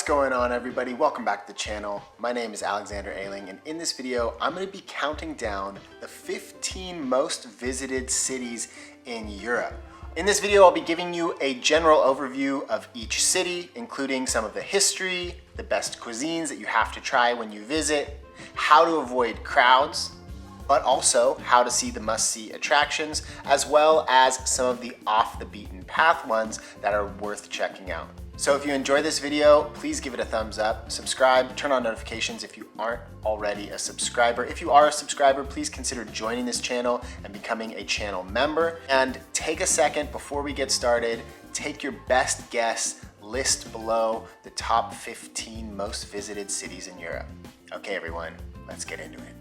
What's going on, everybody? Welcome back to the channel. My name is Alexander Ayling, and in this video I'm going to be counting down the 15 most visited cities in Europe. In this video I'll be giving you a general overview of each city, including some of the history, the best cuisines that you have to try when you visit, how to avoid crowds, but also how to see the must-see attractions, as well as some of the off-the-beaten-path ones that are worth checking out. So if you enjoy this video, please give it a thumbs up, subscribe, turn on notifications if you aren't already a subscriber. If you are a subscriber, please consider joining this channel and becoming a channel member. And take a second before we get started, take your best guess, list below the top 15 most visited cities in Europe. Okay, everyone, let's get into it.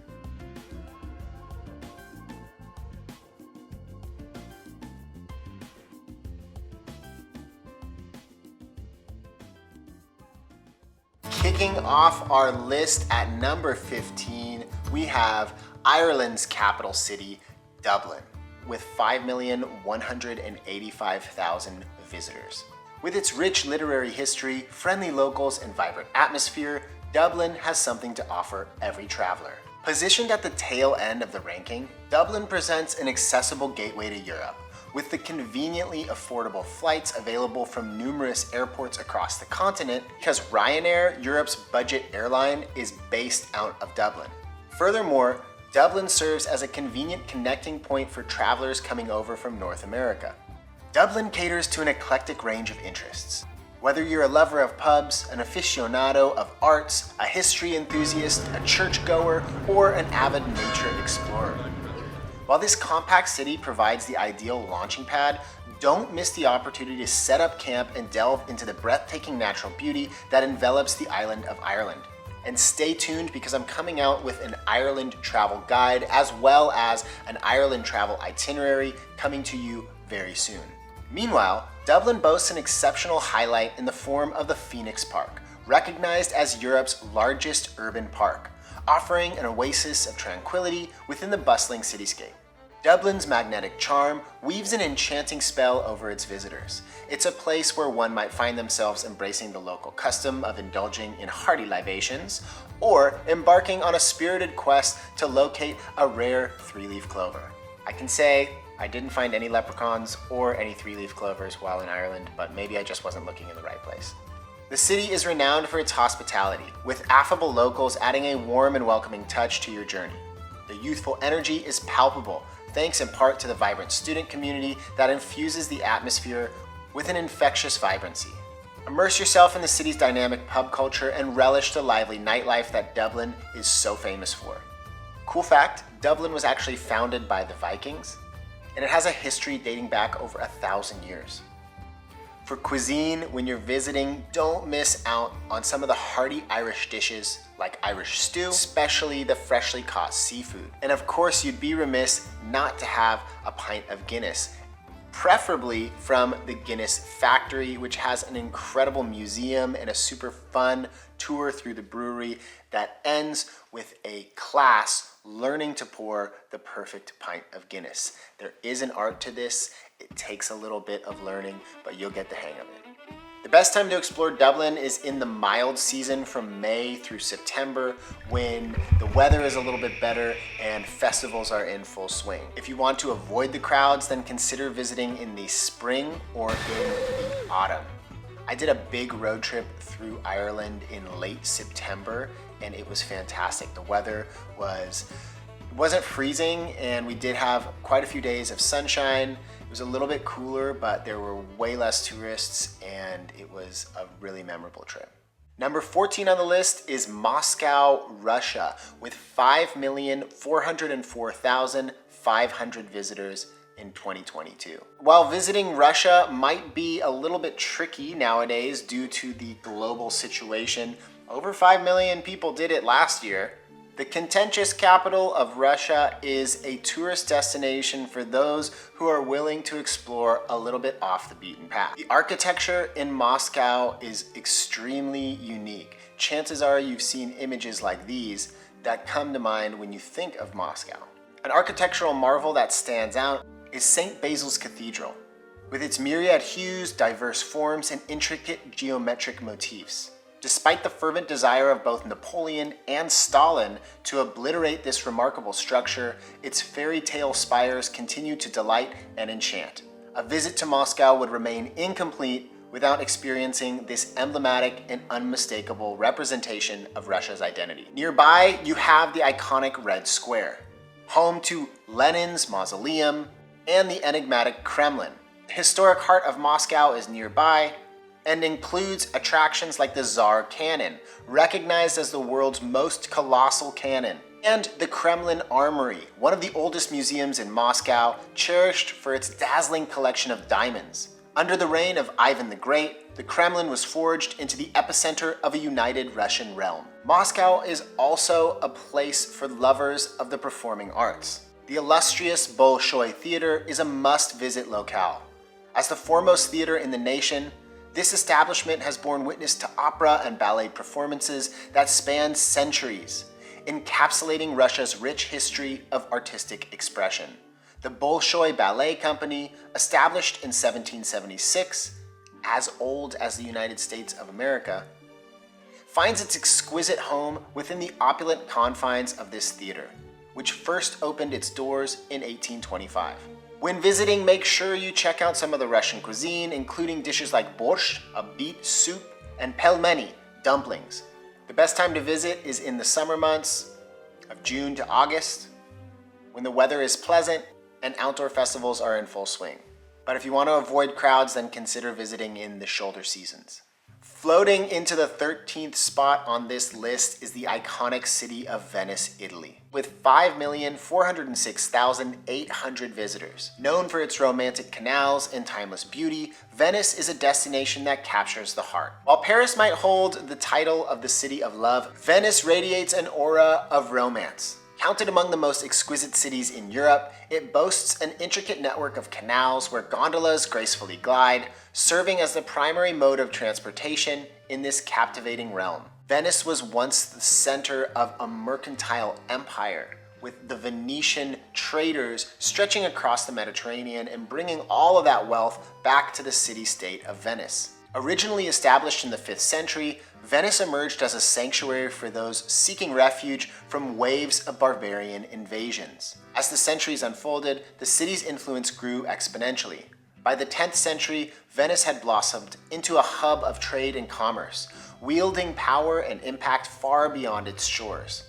Kicking off our list at number 15, we have Ireland's capital city, Dublin, with 5,185,000 visitors. With its rich literary history, friendly locals, and vibrant atmosphere, Dublin has something to offer every traveler. Positioned at the tail end of the ranking, Dublin presents an accessible gateway to Europe, with the conveniently affordable flights available from numerous airports across the continent, because Ryanair, Europe's budget airline, is based out of Dublin. Furthermore, Dublin serves as a convenient connecting point for travelers coming over from North America. Dublin caters to an eclectic range of interests. Whether you're a lover of pubs, an aficionado of arts, a history enthusiast, a churchgoer, or an avid nature explorer. While this compact city provides the ideal launching pad, don't miss the opportunity to set up camp and delve into the breathtaking natural beauty that envelops the island of Ireland. And stay tuned, because I'm coming out with an Ireland travel guide as well as an Ireland travel itinerary coming to you very soon. Meanwhile, Dublin boasts an exceptional highlight in the form of the Phoenix Park, recognized as Europe's largest urban park, offering an oasis of tranquility within the bustling cityscape. Dublin's magnetic charm weaves an enchanting spell over its visitors. It's a place where one might find themselves embracing the local custom of indulging in hearty libations, or embarking on a spirited quest to locate a rare three-leaf clover. I can say I didn't find any leprechauns or any three-leaf clovers while in Ireland, but maybe I just wasn't looking in the right place. The city is renowned for its hospitality, with affable locals adding a warm and welcoming touch to your journey. The youthful energy is palpable, thanks in part to the vibrant student community that infuses the atmosphere with an infectious vibrancy. Immerse yourself in the city's dynamic pub culture and relish the lively nightlife that Dublin is so famous for. Cool fact, Dublin was actually founded by the Vikings, and it has a history dating back over 1,000 years. For cuisine, when you're visiting, don't miss out on some of the hearty Irish dishes like Irish stew, especially the freshly caught seafood. And of course, you'd be remiss not to have a pint of Guinness, preferably from the Guinness factory, which has an incredible museum and a super fun tour through the brewery that ends with a class learning to pour the perfect pint of Guinness. There is an art to this. It takes a little bit of learning, but you'll get the hang of it. The best time to explore Dublin is in the mild season from May through September, when the weather is a little bit better and festivals are in full swing. If you want to avoid the crowds, then consider visiting in the spring or in the autumn. I did a big road trip through Ireland in late September, and it was fantastic. The weather wasn't freezing, and we did have quite a few days of sunshine. It was a little bit cooler, but there were way less tourists, and it was a really memorable trip. Number 14 on the list is Moscow, Russia, with 5,404,500 visitors in 2022. While visiting Russia might be a little bit tricky nowadays due to the global situation, over 5 million people did it last year. The contentious capital of Russia is a tourist destination for those who are willing to explore a little bit off the beaten path. The architecture in Moscow is extremely unique. Chances are you've seen images like these that come to mind when you think of Moscow. An architectural marvel that stands out is St. Basil's Cathedral, with its myriad hues, diverse forms, and intricate geometric motifs. Despite the fervent desire of both Napoleon and Stalin to obliterate this remarkable structure, its fairy tale spires continue to delight and enchant. A visit to Moscow would remain incomplete without experiencing this emblematic and unmistakable representation of Russia's identity. Nearby, you have the iconic Red Square, home to Lenin's mausoleum and the enigmatic Kremlin. The historic heart of Moscow is nearby and includes attractions like the Tsar Cannon, recognized as the world's most colossal cannon, and the Kremlin Armory, one of the oldest museums in Moscow, cherished for its dazzling collection of diamonds. Under the reign of Ivan the Great, the Kremlin was forged into the epicenter of a united Russian realm. Moscow is also a place for lovers of the performing arts. The illustrious Bolshoi Theater is a must-visit locale. As the foremost theater in the nation, this establishment has borne witness to opera and ballet performances that span centuries, encapsulating Russia's rich history of artistic expression. The Bolshoi Ballet Company, established in 1776, as old as the United States of America, finds its exquisite home within the opulent confines of this theater, which first opened its doors in 1825. When visiting, make sure you check out some of the Russian cuisine, including dishes like borscht, a beet soup, and pelmeni, dumplings. The best time to visit is in the summer months of June to August, when the weather is pleasant and outdoor festivals are in full swing. But if you want to avoid crowds, then consider visiting in the shoulder seasons. Floating into the 13th spot on this list is the iconic city of Venice, Italy, with 5,406,800 visitors. Known for its romantic canals and timeless beauty, Venice is a destination that captures the heart. While Paris might hold the title of the city of love, Venice radiates an aura of romance. Counted among the most exquisite cities in Europe, it boasts an intricate network of canals where gondolas gracefully glide, serving as the primary mode of transportation in this captivating realm. Venice was once the center of a mercantile empire, with the Venetian traders stretching across the Mediterranean and bringing all of that wealth back to the city-state of Venice. Originally established in the 5th century, Venice emerged as a sanctuary for those seeking refuge from waves of barbarian invasions. As the centuries unfolded, the city's influence grew exponentially. By the 10th century, Venice had blossomed into a hub of trade and commerce, wielding power and impact far beyond its shores.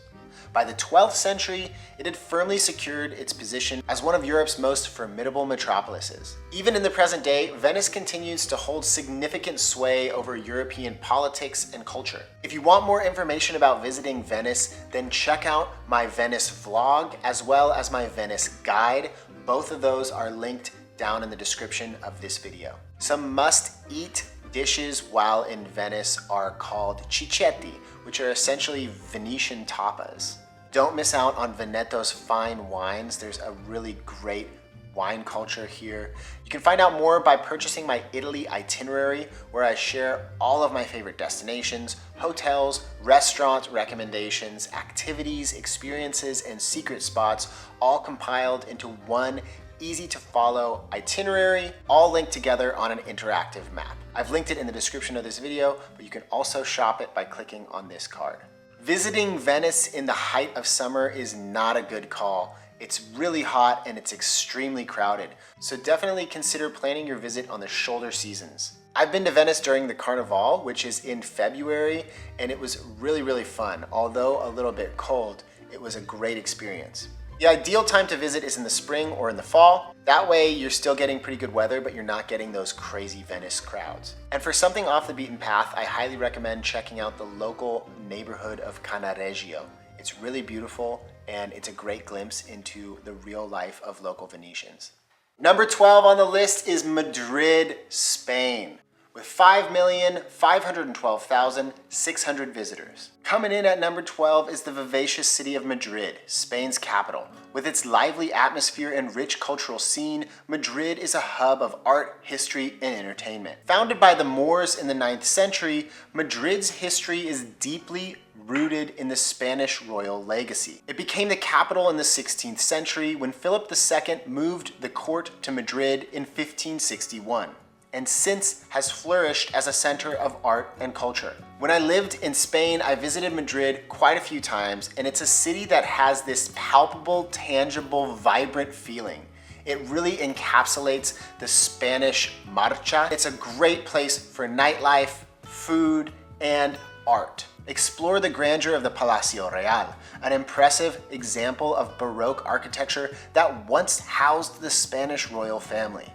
By the 12th century, it had firmly secured its position as one of Europe's most formidable metropolises. Even in the present day, Venice continues to hold significant sway over European politics and culture. If you want more information about visiting Venice, then check out my Venice vlog as well as my Venice guide. Both of those are linked down in the description of this video. Some must-eat dishes while in Venice are called cicchetti, which are essentially Venetian tapas. Don't miss out on Veneto's fine wines. There's a really great wine culture here. You can find out more by purchasing my Italy itinerary, where I share all of my favorite destinations, hotels, restaurant recommendations, activities, experiences, and secret spots, all compiled into one easy to follow itinerary, all linked together on an interactive map. I've linked it in the description of this video, but you can also shop it by clicking on this card. Visiting Venice in the height of summer is not a good call. It's really hot and it's extremely crowded, so definitely consider planning your visit on the shoulder seasons. I've been to Venice during the Carnival, which is in February, and it was really fun. Although a little bit cold, it was a great experience. The ideal time to visit is in the spring or in the fall. That way you're still getting pretty good weather, but you're not getting those crazy Venice crowds. And for something off the beaten path, I highly recommend checking out the local neighborhood of Cannaregio. It's really beautiful and it's a great glimpse into the real life of local Venetians. Number 12 on the list is Madrid, Spain, with 5,512,600 visitors. Coming in at number 12 is the vivacious city of Madrid, Spain's capital. With its lively atmosphere and rich cultural scene, Madrid is a hub of art, history, and entertainment. Founded by the Moors in the 9th century, Madrid's history is deeply rooted in the Spanish royal legacy. It became the capital in the 16th century when Philip II moved the court to Madrid in 1561. And since has flourished as a center of art and culture. When I lived in Spain, I visited Madrid quite a few times, and it's a city that has this palpable, tangible, vibrant feeling. It really encapsulates the Spanish marcha. It's a great place for nightlife, food, and art. Explore the grandeur of the Palacio Real, an impressive example of Baroque architecture that once housed the Spanish royal family.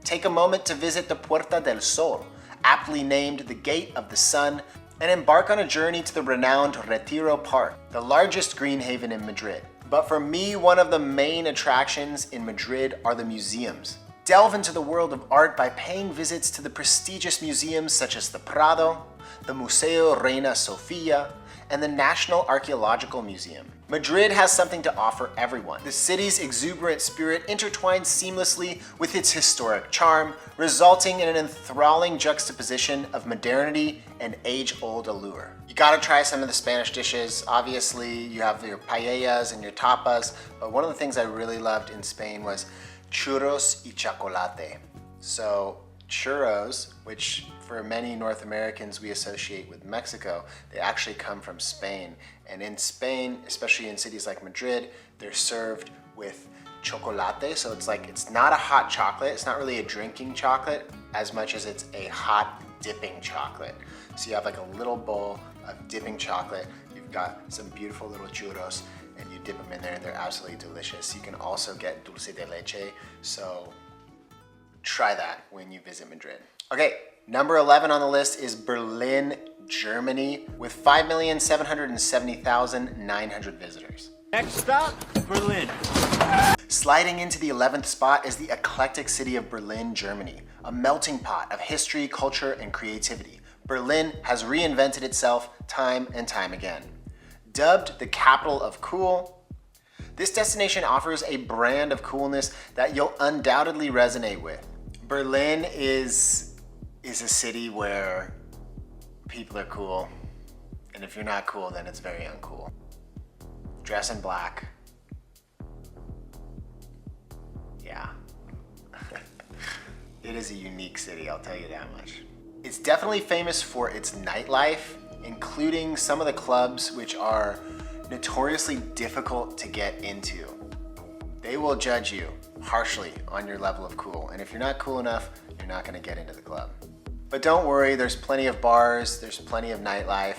Take a moment to visit the Puerta del Sol, aptly named the Gate of the Sun, and embark on a journey to the renowned Retiro Park, the largest green haven in Madrid. But for me, one of the main attractions in Madrid are the museums. Delve into the world of art by paying visits to the prestigious museums such as the Prado, the Museo Reina Sofia, and the National Archaeological Museum. Madrid has something to offer everyone. The city's exuberant spirit intertwines seamlessly with its historic charm, resulting in an enthralling juxtaposition of modernity and age-old allure. You gotta try some of the Spanish dishes. Obviously, you have your paellas and your tapas, but one of the things I really loved in Spain was churros y chocolate. So churros, which for many North Americans we associate with Mexico, they actually come from Spain. And in Spain, especially in cities like Madrid, they're served with chocolate. So it's not a hot chocolate. It's not really a drinking chocolate as much as it's a hot dipping chocolate. So you have like a little bowl of dipping chocolate. You've got some beautiful little churros and you dip them in there and they're absolutely delicious. You can also get dulce de leche. So try that when you visit Madrid. Okay, number 11 on the list is Berlin, Germany, with 5,770,900 visitors. Next stop, Berlin. Sliding into the 11th spot is the eclectic city of Berlin, Germany, a melting pot of history, culture, and creativity. Berlin has reinvented itself time and time again. Dubbed the capital of cool, this destination offers a brand of coolness that you'll undoubtedly resonate with. Berlin is a city where people are cool, and if you're not cool, then it's very uncool. Dress in black. Yeah. It is a unique city, I'll tell you that much. It's definitely famous for its nightlife, including some of the clubs which are notoriously difficult to get into. They will judge you harshly on your level of cool, and if you're not cool enough, you're not gonna get into the club. But don't worry, there's plenty of bars, there's plenty of nightlife,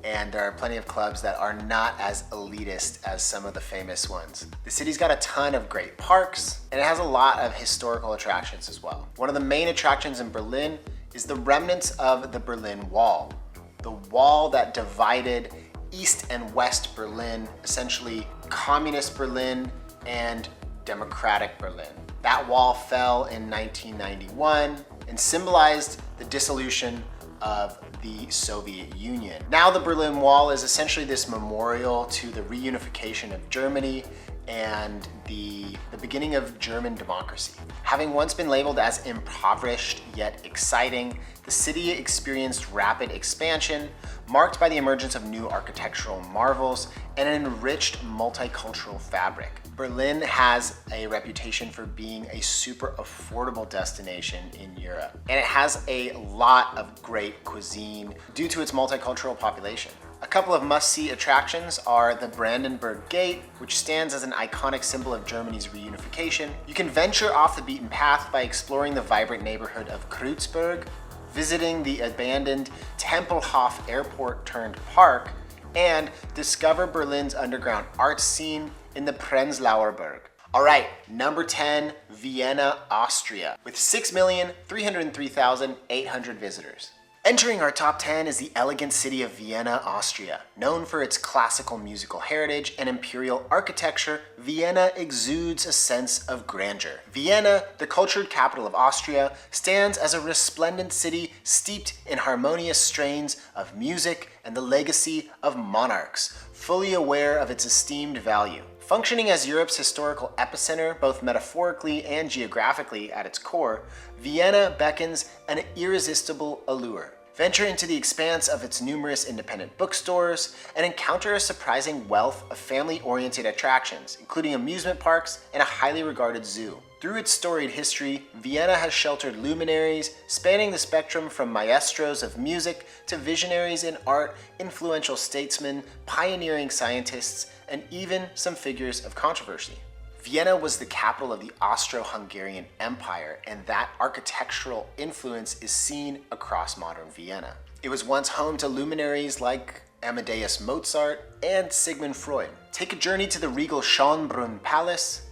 and there are plenty of clubs that are not as elitist as some of the famous ones. The city's got a ton of great parks, and it has a lot of historical attractions as well. One of the main attractions in Berlin is the remnants of the Berlin Wall, the wall that divided East and West Berlin, essentially communist Berlin and democratic Berlin. That wall fell in 1991 and symbolized the dissolution of the Soviet Union. Now the Berlin Wall is essentially this memorial to the reunification of Germany and the beginning of German democracy. Having once been labeled as impoverished yet exciting, the city experienced rapid expansion, marked by the emergence of new architectural marvels and an enriched multicultural fabric. Berlin has a reputation for being a super affordable destination in Europe, and it has a lot of great cuisine due to its multicultural population. A couple of must-see attractions are the Brandenburg Gate, which stands as an iconic symbol of Germany's reunification. You can venture off the beaten path by exploring the vibrant neighborhood of Kreuzberg, visiting the abandoned Tempelhof Airport-turned-park, and discover Berlin's underground art scene in the Prenzlauer Berg. All right, number 10, Vienna, Austria, with 6,303,800 visitors. Entering our top 10 is the elegant city of Vienna, Austria. Known for its classical musical heritage and imperial architecture, Vienna exudes a sense of grandeur. Vienna, the cultured capital of Austria, stands as a resplendent city steeped in harmonious strains of music and the legacy of monarchs, fully aware of its esteemed value. Functioning as Europe's historical epicenter, both metaphorically and geographically at its core, Vienna beckons an irresistible allure. venture into the expanse of its numerous independent bookstores, and encounter a surprising wealth of family-oriented attractions, including amusement parks and a highly regarded zoo. Through its storied history, Vienna has sheltered luminaries spanning the spectrum from maestros of music to visionaries in art, influential statesmen, pioneering scientists, and even some figures of controversy. Vienna was the capital of the Austro-Hungarian Empire, and that architectural influence is seen across modern Vienna. It was once home to luminaries like Amadeus Mozart and Sigmund Freud. Take a journey to the regal Schönbrunn Palace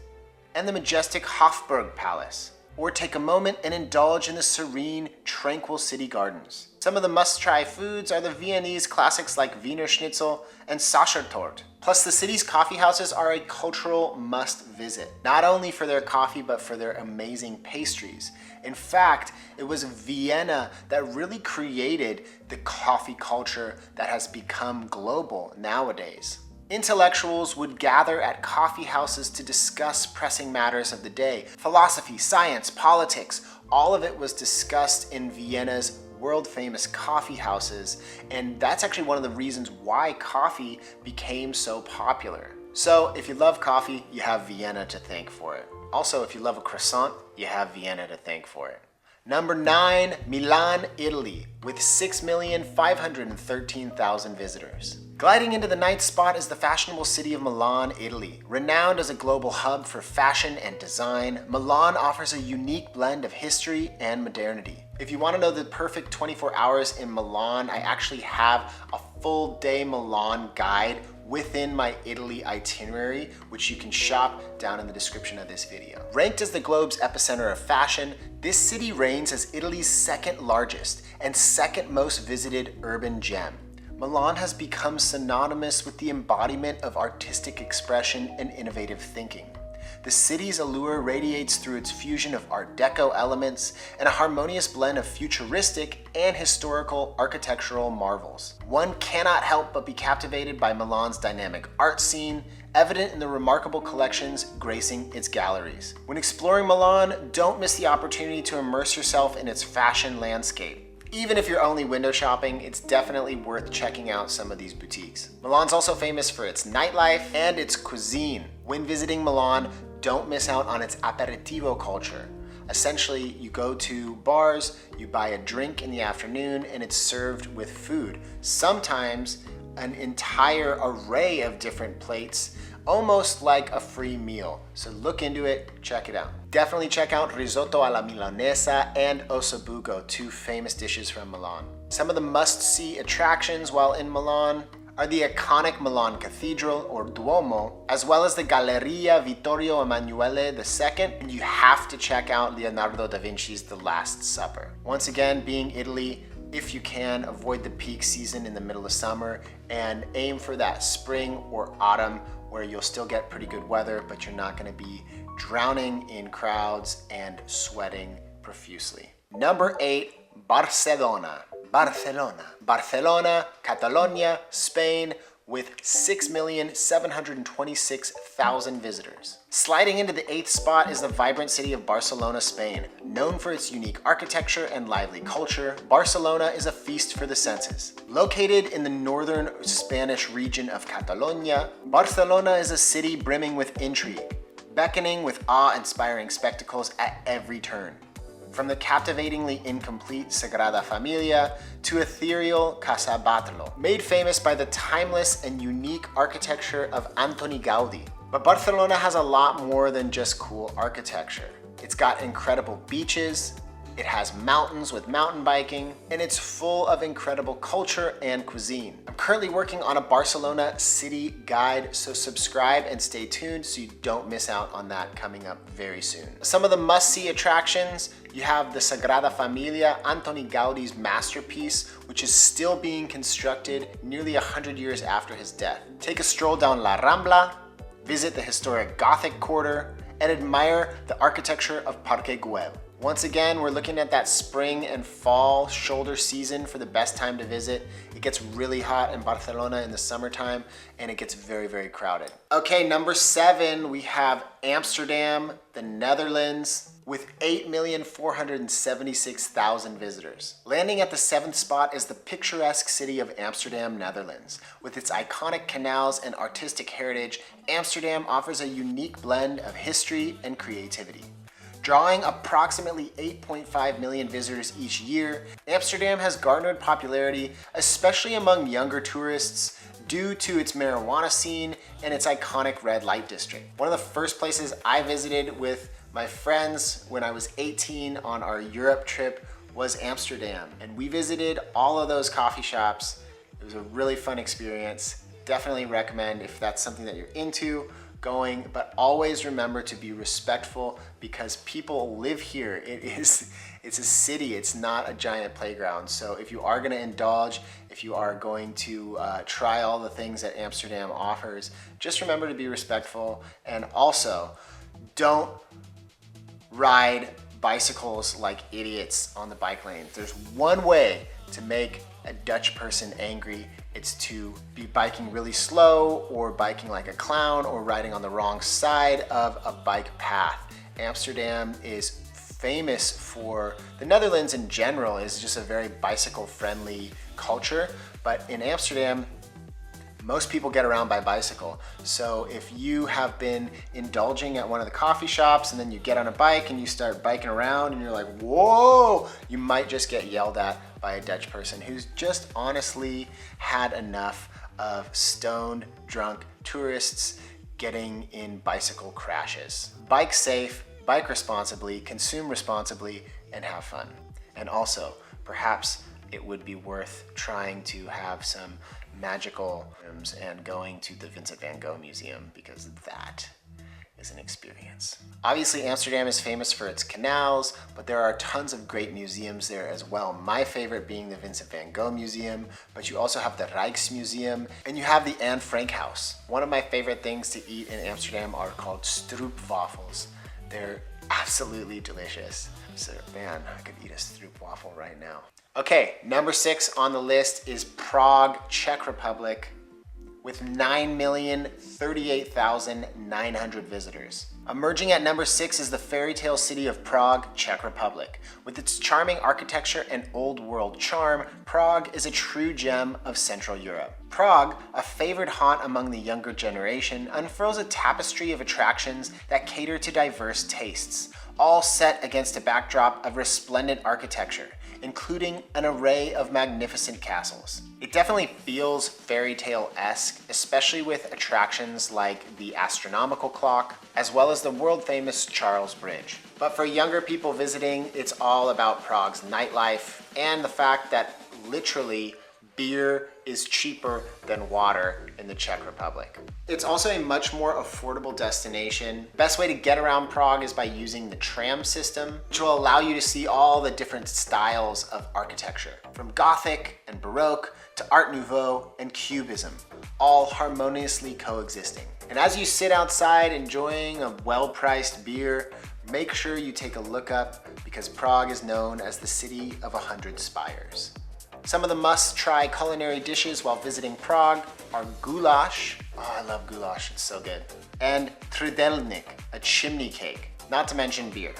and the majestic Hofburg Palace, or take a moment and indulge in the serene, tranquil city gardens. Some of the must-try foods are the Viennese classics like Wiener Schnitzel and Sachertorte. Plus, the city's coffee houses are a cultural must-visit, not only for their coffee, but for their amazing pastries. In fact, it was Vienna that really created the coffee culture that has become global nowadays. Intellectuals would gather at coffee houses to discuss pressing matters of the day. Philosophy, science, politics, all of it was discussed in Vienna's world-famous coffee houses, and that's actually one of the reasons why coffee became so popular. So if you love coffee, you have Vienna to thank for it. Also, if you love a croissant, you have Vienna to thank for it. Number 9, Milan, Italy, with 6,513,000 visitors. Gliding into the 9th spot is the fashionable city of Milan, Italy. Renowned as a global hub for fashion and design, Milan offers a unique blend of history and modernity. If you want to know the perfect 24 hours in Milan, I actually have a full day Milan guide within my Italy itinerary, which you can shop down in the description of this video. Ranked as the globe's epicenter of fashion, this city reigns as Italy's second largest and second most visited urban gem. Milan has become synonymous with the embodiment of artistic expression and innovative thinking. The city's allure radiates through its fusion of Art Deco elements and a harmonious blend of futuristic and historical architectural marvels. One cannot help but be captivated by Milan's dynamic art scene, evident in the remarkable collections gracing its galleries. When exploring Milan, don't miss the opportunity to immerse yourself in its fashion landscape. Even if you're only window shopping, it's definitely worth checking out some of these boutiques. Milan's also famous for its nightlife and its cuisine. When visiting Milan, don't miss out on its aperitivo culture. Essentially, you go to bars, you buy a drink in the afternoon, and it's served with food. Sometimes an entire array of different plates, almost like a free meal. So look into it, check it out. Definitely check out risotto alla milanesa and ossobuco, two famous dishes from Milan. Some of the must-see attractions while in Milan are the iconic Milan Cathedral or Duomo, as well as the Galleria Vittorio Emanuele II, and you have to check out Leonardo da Vinci's The Last Supper. Once again, being Italy, if you can, avoid the peak season in the middle of summer and aim for that spring or autumn where you'll still get pretty good weather, but you're not gonna be drowning in crowds and sweating profusely. Number 8, Barcelona. Barcelona, Catalonia, Spain, with 6,726,000 visitors. Sliding into the 8th spot is the vibrant city of Barcelona, Spain. Known for its unique architecture and lively culture, Barcelona is a feast for the senses. Located in the northern Spanish region of Catalonia, Barcelona is a city brimming with intrigue, beckoning with awe-inspiring spectacles at every turn. From the captivatingly incomplete Sagrada Familia to ethereal Casa Batlló, made famous by the timeless and unique architecture of Antoni Gaudí. But Barcelona has a lot more than just cool architecture. It's got incredible beaches, it has mountains with mountain biking, and it's full of incredible culture and cuisine. I'm currently working on a Barcelona city guide, so subscribe and stay tuned so you don't miss out on that coming up very soon. Some of the must-see attractions, you have the Sagrada Familia, Antoni Gaudí's masterpiece, which is still being constructed nearly 100 years after his death. Take a stroll down La Rambla, visit the historic Gothic Quarter, and admire the architecture of Parque Güell. Once again, we're looking at that spring and fall shoulder season for the best time to visit. It gets really hot in Barcelona in the summertime and it gets very, very crowded. Okay, number 7, we have Amsterdam, the Netherlands, with 8,476,000 visitors. Landing at the 7th spot is the picturesque city of Amsterdam, Netherlands. With its iconic canals and artistic heritage, Amsterdam offers a unique blend of history and creativity. Drawing approximately 8.5 million visitors each year, Amsterdam has garnered popularity, especially among younger tourists, due to its marijuana scene and its iconic red light district. One of the first places I visited with my friends when I was 18 on our Europe trip was Amsterdam, and we visited all of those coffee shops. It was a really fun experience. Definitely recommend if that's something that you're into going, but always remember to be respectful because people live here. It's a city, it's not a giant playground. So if you are gonna indulge, if you are going to try all the things that Amsterdam offers, just remember to be respectful, and also don't ride bicycles like idiots on the bike lanes. There's one way to make a Dutch person angry. It's to be biking really slow or biking like a clown or riding on the wrong side of a bike path. Amsterdam is famous for, the Netherlands in general is just a very bicycle friendly culture, but in Amsterdam, most people get around by bicycle. So if you have been indulging at one of the coffee shops and then you get on a bike and you start biking around and you're like, whoa, you might just get yelled at by a Dutch person who's just honestly had enough of stoned, drunk tourists getting in bicycle crashes. Bike safe, bike responsibly, consume responsibly, and have fun. And also, perhaps it would be worth trying to have some magical rooms and going to the Vincent van Gogh Museum, because that is an experience. Obviously, Amsterdam is famous for its canals, but there are tons of great museums there as well. My favorite being the Vincent van Gogh Museum, but you also have the Rijksmuseum, and you have the Anne Frank House. One of my favorite things to eat in Amsterdam are called stroopwafels. They're absolutely delicious. So man, I could eat a stroopwafel right now. Okay, number 6 on the list is Prague, Czech Republic, with 9,038,900 visitors. Emerging at number 6 is the fairy tale city of Prague, Czech Republic. With its charming architecture and old world charm, Prague is a true gem of Central Europe. Prague, a favored haunt among the younger generation, unfurls a tapestry of attractions that cater to diverse tastes, all set against a backdrop of resplendent architecture, including an array of magnificent castles. It definitely feels fairy tale-esque, especially with attractions like the astronomical clock, as well as the world-famous Charles Bridge. But for younger people visiting, it's all about Prague's nightlife and the fact that literally beer is cheaper than water in the Czech Republic. It's also a much more affordable destination. Best way to get around Prague is by using the tram system, which will allow you to see all the different styles of architecture, from Gothic and Baroque to Art Nouveau and Cubism, all harmoniously coexisting. And as you sit outside enjoying a well-priced beer, make sure you take a look up, because Prague is known as the city of 100 spires. Some of the must-try culinary dishes while visiting Prague are goulash. Oh, I love goulash, it's so good. And trudelník, a chimney cake, not to mention beer,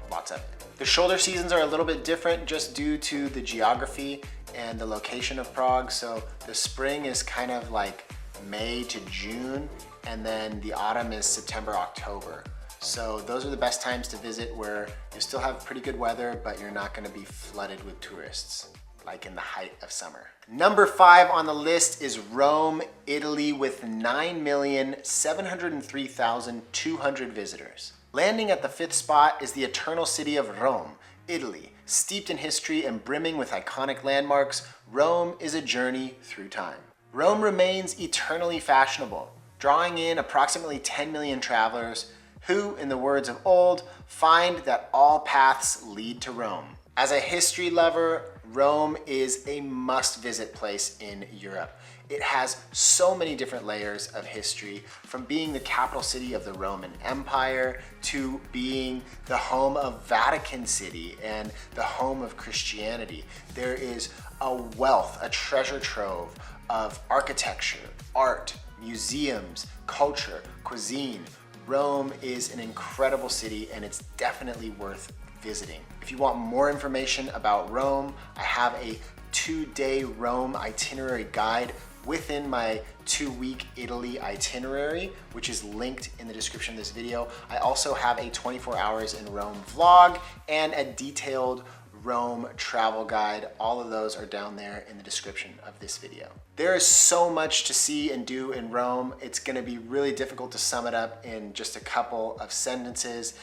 lots of it. The shoulder seasons are a little bit different just due to the geography and the location of Prague. So the spring is kind of like May to June, and then the autumn is September, October. So those are the best times to visit, where you still have pretty good weather, but you're not gonna be flooded with tourists like in the height of summer. Number 5 on the list is Rome, Italy, with 9,703,200 visitors. Landing at the 5th spot is the eternal city of Rome, Italy. Steeped in history and brimming with iconic landmarks, Rome is a journey through time. Rome remains eternally fashionable, drawing in approximately 10 million travelers who, in the words of old, find that all paths lead to Rome. As a history lover, Rome is a must-visit place in Europe. It has so many different layers of history, from being the capital city of the Roman Empire to being the home of Vatican City and the home of Christianity. There is a wealth, a treasure trove of architecture, art, museums, culture, cuisine. Rome is an incredible city and it's definitely worth visiting. If you want more information about Rome, I have a 2-day Rome itinerary guide within my 2-week Italy itinerary, which is linked in the description of this video. I also have a 24 hours in Rome vlog and a detailed Rome travel guide. All of those are down there in the description of this video. There is so much to see and do in Rome. It's gonna be really difficult to sum it up in just a couple of sentences.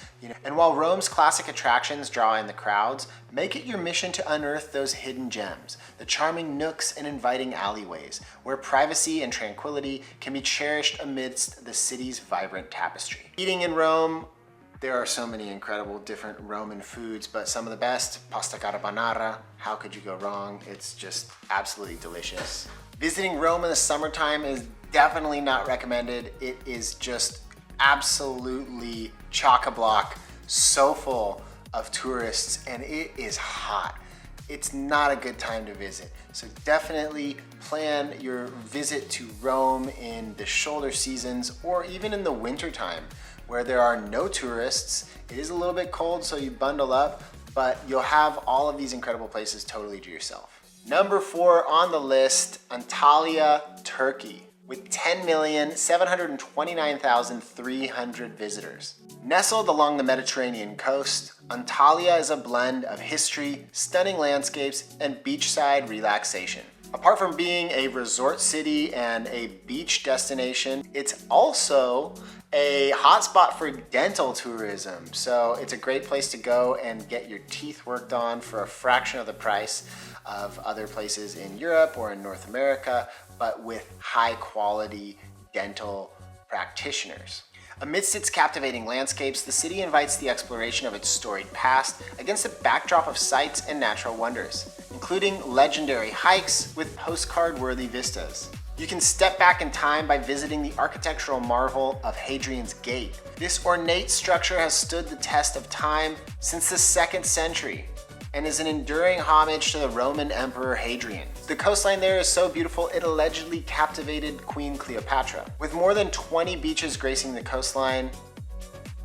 And while Rome's classic attractions draw in the crowds, make it your mission to unearth those hidden gems, the charming nooks and inviting alleyways, where privacy and tranquility can be cherished amidst the city's vibrant tapestry. Eating in Rome, there are so many incredible different Roman foods, but some of the best, pasta carbonara, how could you go wrong? It's just absolutely delicious. Visiting Rome in the summertime is definitely not recommended. It is just absolutely chock-a-block, so full of tourists, and it is hot. It's not a good time to visit. So definitely plan your visit to Rome in the shoulder seasons or even in the winter time, where there are no tourists. It is a little bit cold, so you bundle up, but you'll have all of these incredible places totally to yourself. Number 4 on the list, Antalya, Turkey, with 10,729,300 visitors. Nestled along the Mediterranean coast, Antalya is a blend of history, stunning landscapes, and beachside relaxation. Apart from being a resort city and a beach destination, it's also a hotspot for dental tourism. So it's a great place to go and get your teeth worked on for a fraction of the price of other places in Europe or in North America, but with high quality dental practitioners. Amidst its captivating landscapes, the city invites the exploration of its storied past against a backdrop of sights and natural wonders, including legendary hikes with postcard-worthy vistas. You can step back in time by visiting the architectural marvel of Hadrian's Gate. This ornate structure has stood the test of time since the 2nd century and is an enduring homage to the Roman Emperor Hadrian. The coastline there is so beautiful it allegedly captivated Queen Cleopatra. With more than 20 beaches gracing the coastline,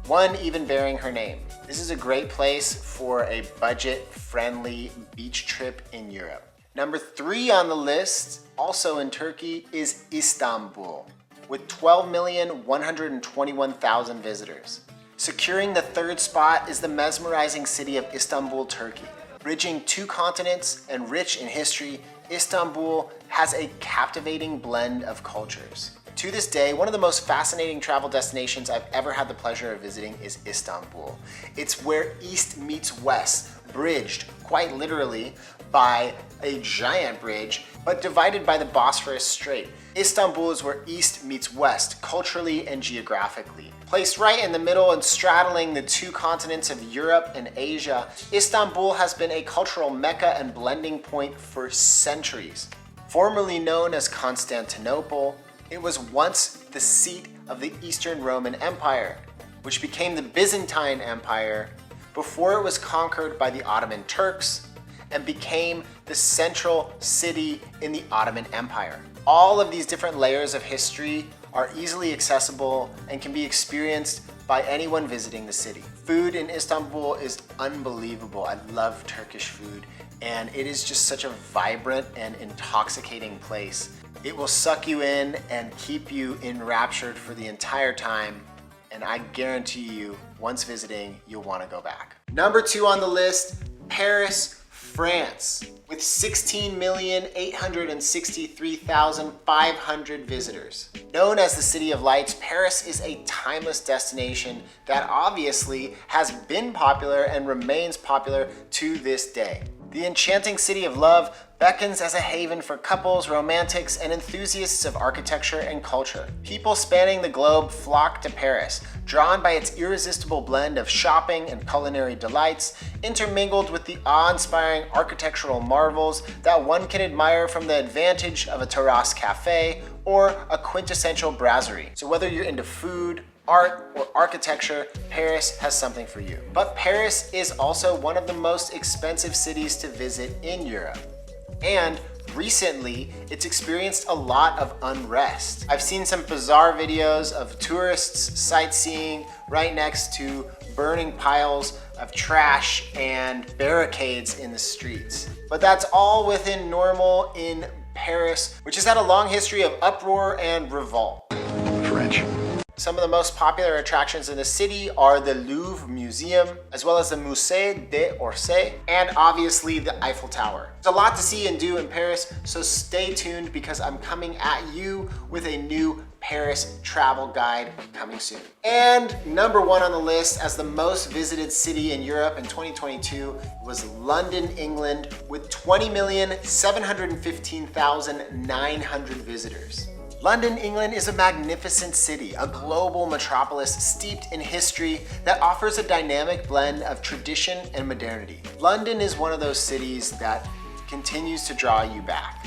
one even bearing her name. This is a great place for a budget-friendly beach trip in Europe. Number 3 on the list, also in Turkey, is Istanbul, with 12,121,000 visitors. Securing the 3rd spot is the mesmerizing city of Istanbul, Turkey. Bridging 2 continents and rich in history, Istanbul has a captivating blend of cultures. To this day, one of the most fascinating travel destinations I've ever had the pleasure of visiting is Istanbul. It's where East meets West, bridged, quite literally, by a giant bridge, but divided by the Bosphorus Strait. Istanbul is where East meets West, culturally and geographically. Placed right in the middle and straddling the 2 continents of Europe and Asia, Istanbul has been a cultural mecca and blending point for centuries. Formerly known as Constantinople, it was once the seat of the Eastern Roman Empire, which became the Byzantine Empire before it was conquered by the Ottoman Turks and became the central city in the Ottoman Empire. All of these different layers of history are easily accessible and can be experienced by anyone visiting the city. Food in Istanbul is unbelievable. I love Turkish food, and it is just such a vibrant and intoxicating place. It will suck you in and keep you enraptured for the entire time, and I guarantee you, once visiting, you'll want to go back. Number 2 on the list, Paris, France, with 16,863,500 visitors. Known as the City of Lights, Paris is a timeless destination that obviously has been popular and remains popular to this day. The enchanting city of love beckons as a haven for couples, romantics, and enthusiasts of architecture and culture. People spanning the globe flock to Paris, drawn by its irresistible blend of shopping and culinary delights, intermingled with the awe-inspiring architectural marvels that one can admire from the advantage of a terrace cafe or a quintessential brasserie. So whether you're into food, art, or architecture, Paris has something for you. But Paris is also one of the most expensive cities to visit in Europe. And recently, it's experienced a lot of unrest. I've seen some bizarre videos of tourists sightseeing right next to burning piles of trash and barricades in the streets. But that's all within normal in Paris, which has had a long history of uproar and revolt. French. Some of the most popular attractions in the city are the Louvre Museum, as well as the Musée d'Orsay, and obviously the Eiffel Tower. There's a lot to see and do in Paris, so stay tuned because I'm coming at you with a new Paris travel guide coming soon. And number one on the list as the most visited city in Europe in 2022 was London, England, with 20,715,900 visitors. London, England is a magnificent city, a global metropolis steeped in history that offers a dynamic blend of tradition and modernity. London is one of those cities that continues to draw you back.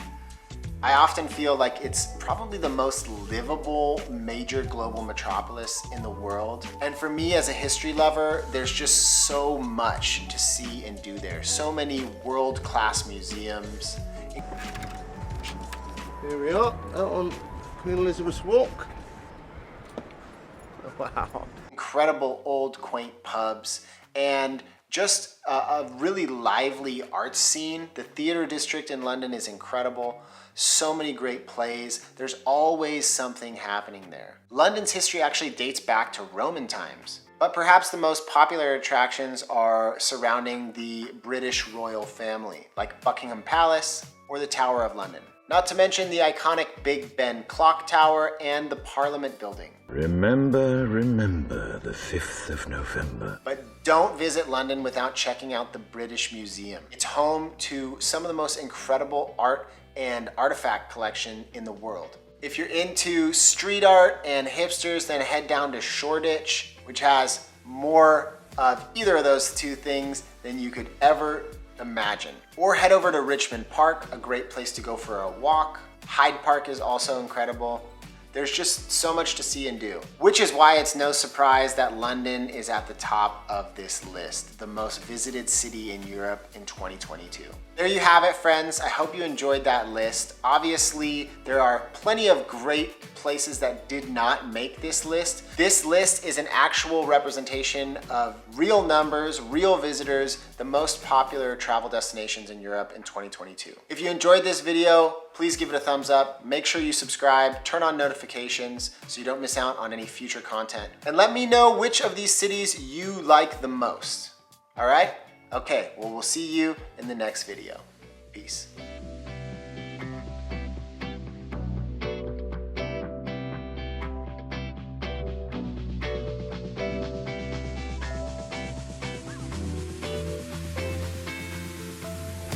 I often feel like it's probably the most livable major global metropolis in the world. And for me as a history lover, there's just so much to see and do there. So many world-class museums. Here we are, out on Queen Elizabeth's Walk. Wow. Incredible old quaint pubs and just a really lively art scene. The theater district in London is incredible. So many great plays. There's always something happening there. London's history actually dates back to Roman times. But perhaps the most popular attractions are surrounding the British royal family, like Buckingham Palace or the Tower of London. Not to mention the iconic Big Ben clock tower and the Parliament building. Remember the 5th of November. But don't visit London without checking out the British Museum. It's home to some of the most incredible art and artifact collection in the world. If you're into street art and hipsters, then head down to Shoreditch, which has more of either of those two things than you could ever imagine. Or head over to Richmond Park, a great place to go for a walk. Hyde Park is also incredible. There's just so much to see and do, which is why it's no surprise that London is at the top of this list, the most visited city in Europe in 2022. There you have it, friends. I hope you enjoyed that list. Obviously, there are plenty of great places that did not make this list. This list is an actual representation of real numbers, real visitors, the most popular travel destinations in Europe in 2022. If you enjoyed this video, please give it a thumbs up. Make sure you subscribe, turn on notifications so you don't miss out on any future content. And let me know which of these cities you like the most. All right? Okay, well, we'll see you in the next video. Peace.